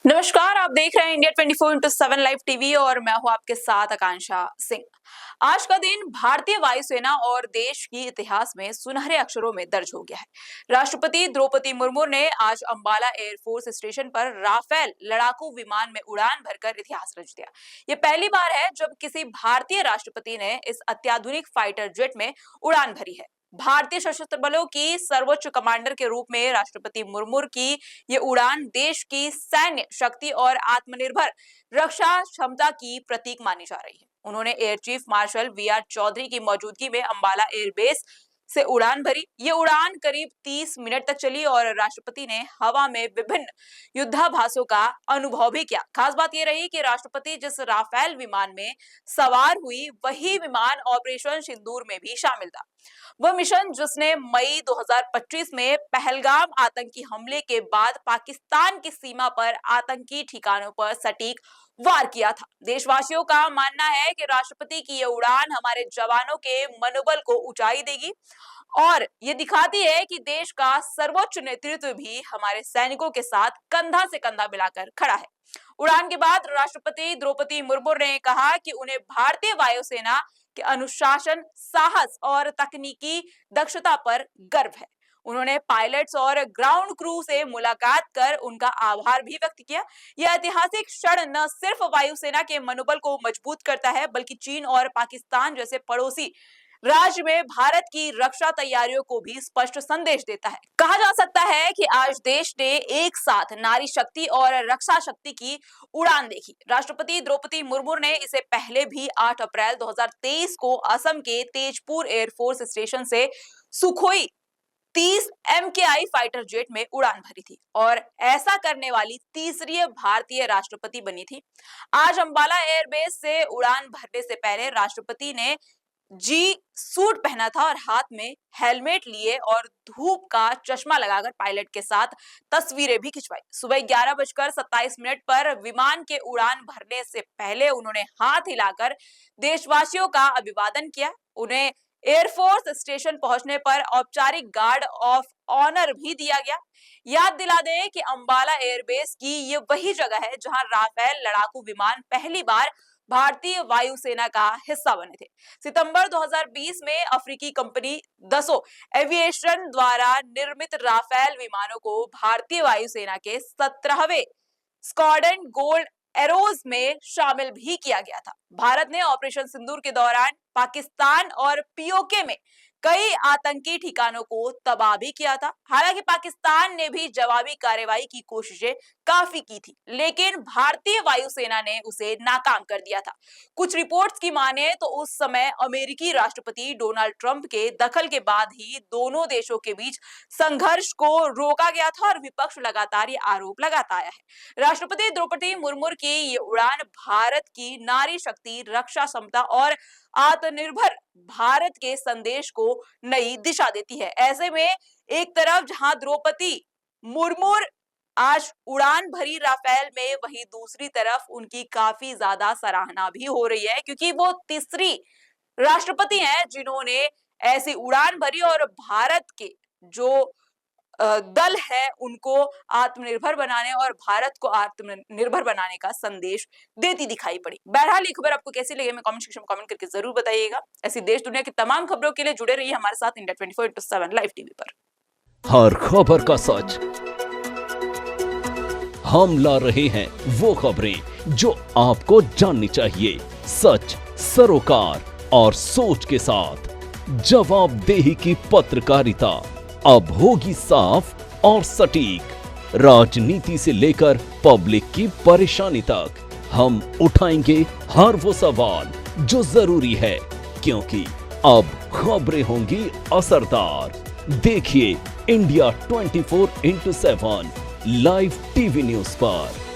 नमस्कार, आप देख रहे हैं इंडिया 24/7 लाइव टीवी और मैं हूं आपके साथ आकांक्षा सिंह। आज का दिन भारतीय वायुसेना और देश की इतिहास में सुनहरे अक्षरों में दर्ज हो गया है। राष्ट्रपति द्रौपदी मुर्मू ने आज अंबाला एयरफोर्स स्टेशन पर राफेल लड़ाकू विमान में उड़ान भरकर इतिहास रच दिया। ये पहली बार है जब किसी भारतीय राष्ट्रपति ने इस अत्याधुनिक फाइटर जेट में उड़ान भरी है। भारतीय सशस्त्र बलों की सर्वोच्च कमांडर के रूप में राष्ट्रपति मुर्मू की ये उड़ान देश की सैन्य शक्ति और आत्मनिर्भर रक्षा क्षमता की प्रतीक मानी जा रही है। उन्होंने air chief marshal V R. Chaudhary की मौजूदगी में अंबाला एयरबेस से उड़ान भरी। ये उड़ान करीब 30 मिनट तक चली और राष्ट्रपति ने हवा में विभिन्न युद्धाभ्यासों का अनुभव भी किया। खास बात ये रही कि राष्ट्रपति जिस राफेल विमान में सवार हुई, वही विमान ऑपरेशन सिंदूर में भी शामिल था। वह मिशन जिसने मई 2025 में पहलगाम आतंकी हमले के बाद पाकिस्तान की सीमा पर आतंकी ठिकानों पर सटीक वार किया था। देशवासियों का मानना है कि राष्ट्रपति की यह उड़ान हमारे जवानों के मनोबल को ऊंचाई देगी और ये दिखाती है कि देश का सर्वोच्च नेतृत्व भी हमारे सैनिकों के साथ कंधा से कंधा मिलाकर खड़ा है। उड़ान के बाद राष्ट्रपति द्रौपदी मुर्मू ने कहा कि उन्हें भारतीय वायुसेना के अनुशासन, साहस और तकनीकी दक्षता पर गर्व है। उन्होंने पायलट्स और ग्राउंड क्रू से मुलाकात कर उनका आभार भी व्यक्त किया। यह ऐतिहासिक क्षण न सिर्फ वायुसेना के मनोबल को मजबूत करता है, बल्कि चीन और पाकिस्तान जैसे पड़ोसी राज्य में भारत की रक्षा तैयारियों को भी स्पष्ट संदेश देता है। कहा जा सकता है कि आज देश ने एक साथ नारी शक्ति और रक्षा शक्ति की उड़ान देखी। राष्ट्रपति द्रौपदी मुर्मू ने इसे पहले भी 8 अप्रैल 2023 को असम के तेजपुर एयरफोर्स स्टेशन से सुखोई 30 MKI फाइटर जेट में उड़ान भरी थी और ऐसा करने वाली तीसरी भारतीय राष्ट्रपति बनी थी। आज अंबाला एयरबेस से उड़ान भरने से पहले राष्ट्रपति ने जी सूट पहना था और हाथ में हेलमेट लिए और धूप का चश्मा लगाकर पायलट के साथ तस्वीरें भी खिंचवाई। सुबह 11:27 पर विमान के उड़ान भरने से पहले उन्होंने हाथ हिलाकर देशवासियों का अभिवादन किया। उन्हें एयरफोर्स स्टेशन पहुंचने पर औपचारिक गार्ड ऑफ ऑनर भी दिया गया। याद दिला दें कि अंबाला एयरबेस की ये वही जगह है जहां राफेल लड़ाकू विमान पहली बार भारतीय वायुसेना का हिस्सा बने थे। सितंबर 2020 में अफ्रीकी कंपनी दसो एविएशन द्वारा निर्मित राफेल विमानों को भारतीय वायुसेना के 17वें स्क्वाड्रन गोल्ड एरोज में शामिल भी किया गया था। भारत ने ऑपरेशन सिंदूर के दौरान पाकिस्तान और पीओके में कई आतंकी ठिकानों को तबाह भी किया था। हालांकि पाकिस्तान ने भी जवाबी कार्रवाई की कोशिशें काफी की थी, लेकिन भारतीय वायुसेना ने उसे नाकाम कर दिया था। कुछ रिपोर्ट्स की माने तो उस समय अमेरिकी राष्ट्रपति डोनाल्ड ट्रंप के दखल के बाद ही दोनों देशों के बीच संघर्ष को रोका गया था और विपक्ष लगातार ये आरोप लगाता आया है। राष्ट्रपति द्रौपदी मुर्मू की ये उड़ान भारत की नारी शक्ति, रक्षा क्षमता और आत्मनिर्भर भारत के संदेश को नई दिशा देती है। ऐसे में एक तरफ जहां द्रौपदी मुर्मू आज उड़ान भरी राफेल में, वहीं दूसरी तरफ उनकी काफी ज्यादा सराहना भी हो रही है, क्योंकि वो तीसरी राष्ट्रपति हैं जिन्होंने ऐसी उड़ान भरी और भारत के जो दल है उनको आत्मनिर्भर बनाने और भारत को आत्मनिर्भर बनाने का संदेश देती दिखाई पड़ी। बहरहाल ये खबर आपको कैसी लगी, हमें कमेंट सेक्शन में कमेंट करके जरूर बताइएगा। ऐसी देश दुनिया की तमाम खबरों के लिए जुड़े रहिए हमारे साथ इंडिया 24/7 लाइव टीवी पर। हर खबर का सच हम ला रहे हैं, वो खबरें जो आपको जाननी चाहिए, सच, सरोकार और सोच के साथ। जवाबदेही की पत्रकारिता अब होगी साफ और सटीक। राजनीति से लेकर पब्लिक की परेशानी तक हम उठाएंगे हर वो सवाल जो जरूरी है, क्योंकि अब खबरें होंगी असरदार। देखिए इंडिया 24/7 लाइव टीवी न्यूज़ पर।